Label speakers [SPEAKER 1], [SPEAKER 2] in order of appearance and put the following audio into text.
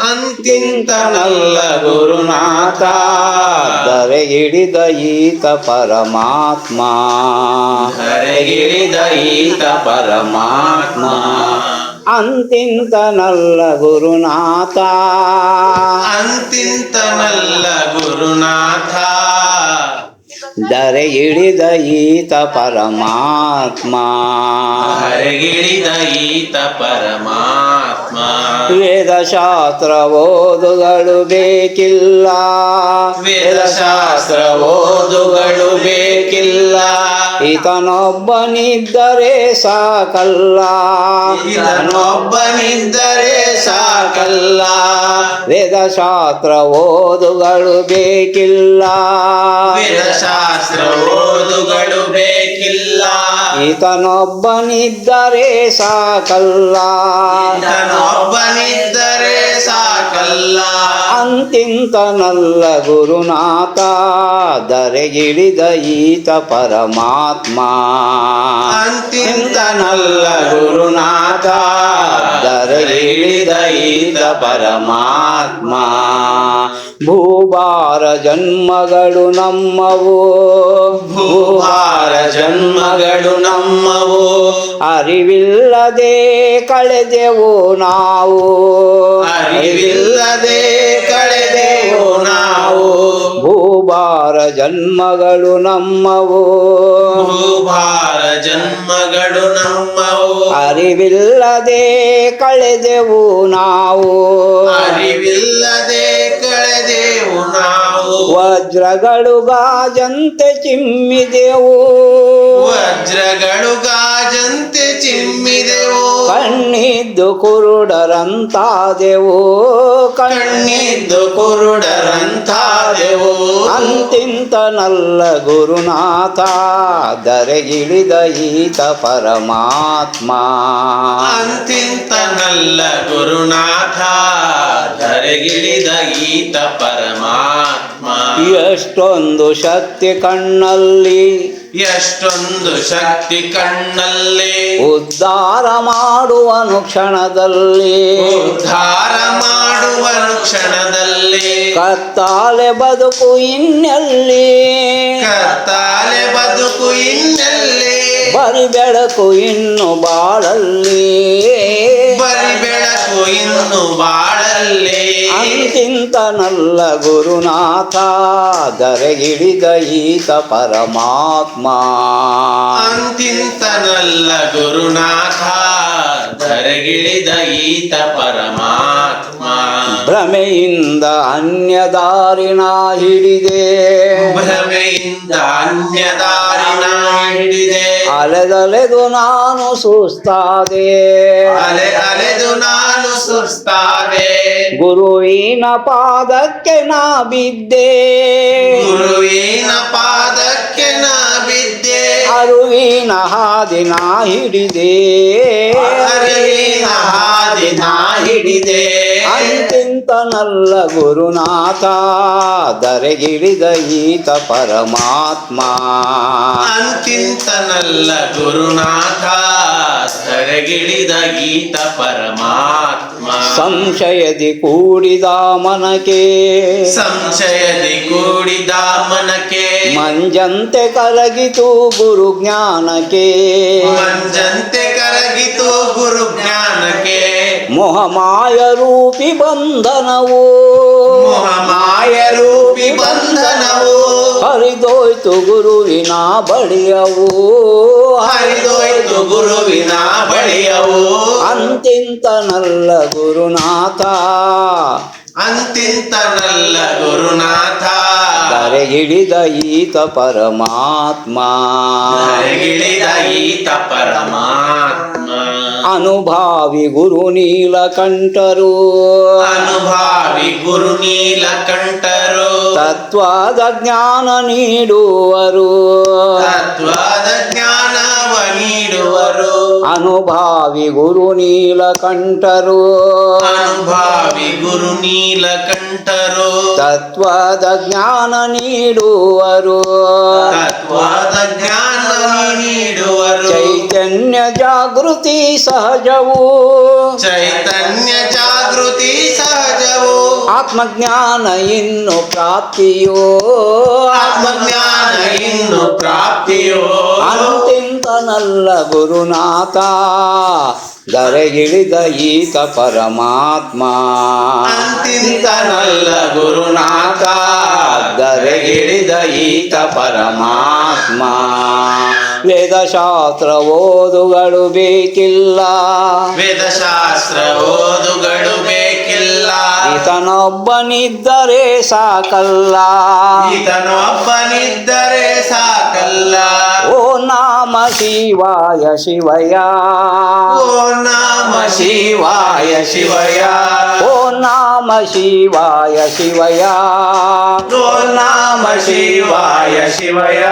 [SPEAKER 1] ಅಂತಿಂತನಲ್ಲ ಗುರುನಾಥ ಧರೆಗಿಳಿದ ಈತ ಪರಮಾತ್ಮ ಧರೆಗಿಳಿದ ಈತ ಪರಮಾತ್ಮ ಅಂತಿಂತನಲ್ಲ ಗುರುನಾಥ ಅಂತಿಂತನಲ್ಲ ಗುರುನಾಥ ಧರೆಗಿಳಿದ ಈತ ಪರಮಾತ್ಮ ಧರೆಗಿಳಿದ ಈತ ಪರಮಾತ್ಮ ವೇದಶಾಸ್ತ್ರ ಓದುಗಳು ಬೇಕಿಲ್ಲ ವೇದಶಾಸ್ತ್ರ ಓದುಗಳು ಬೇಕಿಲ್ಲ ಈತನೊಬ್ಬನಿದ್ದರೆ ಸಾಕಲ್ಲ ಈತನೊಬ್ಬನಿದ್ದರೆ ಸಾಕಲ್ಲ ವೇದಶಾಸ್ತ್ರ ಓದುಗಳು ಬೇಕಿಲ್ಲ ವೇದಶಾಸ್ತ್ರ ಓದುಗಳು ಬೇಕಿಲ್ಲ ಈತನೊಬ್ಬನಿದ್ದರೆ ಸಾಕಲ್ಲ ಈತನೊಬ್ಬನಿದ್ದರೆ ಸಾಕಲ್ಲ ಅಂತಿಂತನಲ್ಲ ಗುರುನಾಥ ಧರೆಗಿಳಿದ ಈತ ಪರಮಾತ್ಮ ಅಂತಿಂತನಲ್ಲ ಗುರುನಾಥ ಧರೆಗಿಳಿದ ಈತ ಪರಮಾತ್ಮ ಭೂಭಾರ ಜನ್ಮಗಳು ನಮ್ಮವು ಭೂಭಾರ ಜನ್ಮಗಳು ನಮ್ಮವು ಅರಿವಿಲ್ಲದೆ ಕಳೆದೆವು ನಾವು ಅರಿವಿಲ್ಲದೆ ಕಳೆದೆವು ನಾವು ಭೂಭಾರ ಜನ್ಮಗಳು ನಮ್ಮವು ಭೂಭಾರ ಜನ್ಮಗಳು ನಮ್ಮವು ಅರಿವಿಲ್ಲದೆ ಕಳೆದೆವು ನಾವು ಅರಿವಿಲ್ಲದೆ ಕಳೆದೆವು ನಾವು ವಜ್ರಗಳು ಗಾಜಂತೆ ಚಿಮ್ಮಿದೆವು ವಜ್ರಗಳು ಗಾಜಂತೆ ಚಿಮ್ಮಿದೆವು ಕಣ್ಣಿದ್ದು ಕುರುಡರಂತಾದೆವು ಕಣ್ಣಿದ್ದು ಕುರುಡರಂತಾದೆವು ಅಂತಿಂತನಲ್ಲ ಗುರುನಾಥ ಧರೆಗಿಳಿದ ಈತ ಪರಮಾತ್ಮ ಅಂತಿಂತನಲ್ಲ ಗುರುನಾಥ ಧರೆಗಿಳಿದ ಈತ ಪರಮಾತ್ಮ ಎಷ್ಟೊಂದು ಶಕ್ತಿ ಕಣ್ಣಲ್ಲಿ ಎಷ್ಟೊಂದು ಶಕ್ತಿ ಕಣ್ಣಲ್ಲಿ ಉದ್ಧಾರ ಮಾಡುವನು ಕ್ಷಣದಲ್ಲಿ ಉದ್ಧಾರ ಮಾಡುವನು ಕ್ಷಣದಲ್ಲಿ ಕತ್ತಾಲೆ ಬದುಕು ಇನ್ನೆಲ್ಲಿ ಕತ್ತಾಲೆ ಬದುಕು ಇನ್ನೆಲ್ಲಿ ಬರಿ ಬೆಳಕು ಇನ್ನು ಬಾಳಲ್ಲಿ ಬರಿ ಬೆಳಕು ಇನ್ನು ಬಾಳಲ್ಲಿ ಅಂತಿಂತನಲ್ಲ ಗುರುನಾಥ ಧರೆಗಿಳಿದ ಈತ ಪರಮಾತ್ಮ ಅಂತಿಂತನಲ್ಲ ಗುರುನಾಥ ಧರೆಗಿಳಿದ ಈತ ಪರಮಾತ್ಮ ಭ್ರಮೆಯಿಂದ ಅನ್ಯದಾರಿನ ಹಿಡಿದೆ ಭ್ರಮೆಯಿಂದ ಅನ್ಯದಾರಿನ ಹಿಡಿದೆ ಅಲೆದಲೆದು ನಾನು ಸುಸ್ತಾದೆ ಅಲೆದು ನಾನು ಸುಸ್ತಾದೆ ಗುರುವಿನ ಪಾದಕ್ಕೆ ನಾ ಬಿದ್ದೆ ಗುರುವಿನ ಪಾದಕ್ಕೆ ನಾ ಬಿದ್ದೆ ಅರುವಿನ ಹಾದಿನ ಹಿಡಿದೆ ಅರುವಿನ ಹಾದಿನ ಹಿಡಿದೆ ಅಂತಿಂತನಲ್ಲ ಗುರುನಾಥ ಧರೆಗಿಳಿದ ಈತ ಪರಮಾತ್ಮ ಅಂತಿಂತನಲ್ಲ ಗುರುನಾಥ ಧರೆಗಿಳಿದ ಈತ ಪರಮಾತ್ಮ ಸಂಶಯದಿ ಕೂಡಿದ ಮನಕೆ ಸಂಶಯದಿ ಕೂಡಿದ ಮನಕೆ ಮಂಜಂತೆ ಕರಗಿತು ಗುರು ಜ್ಞಾನಕ್ಕೆ ಮಂಜಂತೆ ಕರಗಿತು ಗುರು ಜ್ಞಾನಕ್ಕೆ ಮೋಹಮಾಯ ರೂಪಿ ಬಂಧನವು ಮೋಹಮಾಯ ರೂಪಿ ಬಂಧನವು ಹರಿದೋಯ್ತು ಗುರುವಿನ ಬಳಿಯವು ಹರಿದೋಯ್ತು ಗುರುವಿನ ಬಳಿಯವು ಅಂತಿಂತನಲ್ಲ ಗುರುನಾಥ ಅಂತಿಂತನಲ್ಲ ಗುರುನಾಥ ಧರೆಗಿಳಿದ ಈತ ಪರಮಾತ್ಮ ಧರೆಗಿಳಿದ ಈತ ಪರಮಾತ್ಮ ಅನುಭಾವಿ ಗುರು ನೀಲಕಂಠರು ಅನುಭಾವಿ ಗುರು ನೀಲಕಂಠರು ತತ್ವದ ಜ್ಞಾನ ನೀಡುವರು ತತ್ವದ ಜ್ಞಾನವ ನೀಡುವರು ಅನುಭಾವಿ ಗುರು ನೀಲಕಂಠರು ಅನುಭಾವಿ ಗುರು ನೀಲಕಂಠರು ತತ್ವದ ಜ್ಞಾನ ನೀಡುವರು
[SPEAKER 2] ತತ್ವದ ಜ್ಞಾನ ನೀಡುವರು.
[SPEAKER 1] ಚೈತನ್ಯ ಜಾಗೃತಿ ಸಹಜವು,
[SPEAKER 2] ಚೈತನ್ಯ ಜಾಗೃತಿ ಸಹಜವು.
[SPEAKER 1] ಆತ್ಮಜ್ಞಾನ ಇನ್ನು ಪ್ರಾಪ್ತಿಯೋ,
[SPEAKER 2] ಆತ್ಮಜ್ಞಾನ ಇನ್ನು ಪ್ರಾಪ್ತಿಯೋ.
[SPEAKER 1] ಅಂತಿಂತನಲ್ಲ ಗುರುನಾಥ ಧರೆಗಿಳಿದ ಈತ ಪರಮಾತ್ಮ.
[SPEAKER 2] ಅಂತಿಂತನಲ್ಲ ಗುರುನಾಥ
[SPEAKER 1] ಧರೆಗಿಳಿದ ಈತ ಪರಮಾತ್ಮ. ವೇದಶಾಸ್ತ್ರ ಓದುಗಳು ಬೇಕಿಲ್ಲ,
[SPEAKER 2] ವೇದಶಾಸ್ತ್ರ ಓದುಗಳು ಬೇಕಿಲ್ಲ.
[SPEAKER 1] ಈತನೊಬ್ಬನಿದ್ದರೆ ಸಾಕಲ್ಲ,
[SPEAKER 2] ಈತನೊಬ್ಬನಿದ್ದರೆ ಸಾಕಲ್ಲ.
[SPEAKER 1] ಓ ನಾಮ ಶಿವಾಯ ಶಿವಯ,
[SPEAKER 2] ಓ ನಾಮ ಶಿವಾಯ ಶಿವಯ.
[SPEAKER 1] ಓ ನಾಮ ಶಿವಾಯ ಶಿವಯ,
[SPEAKER 2] ಓ ನಾಮ ಶಿವಾಯ ಶಿವಯ.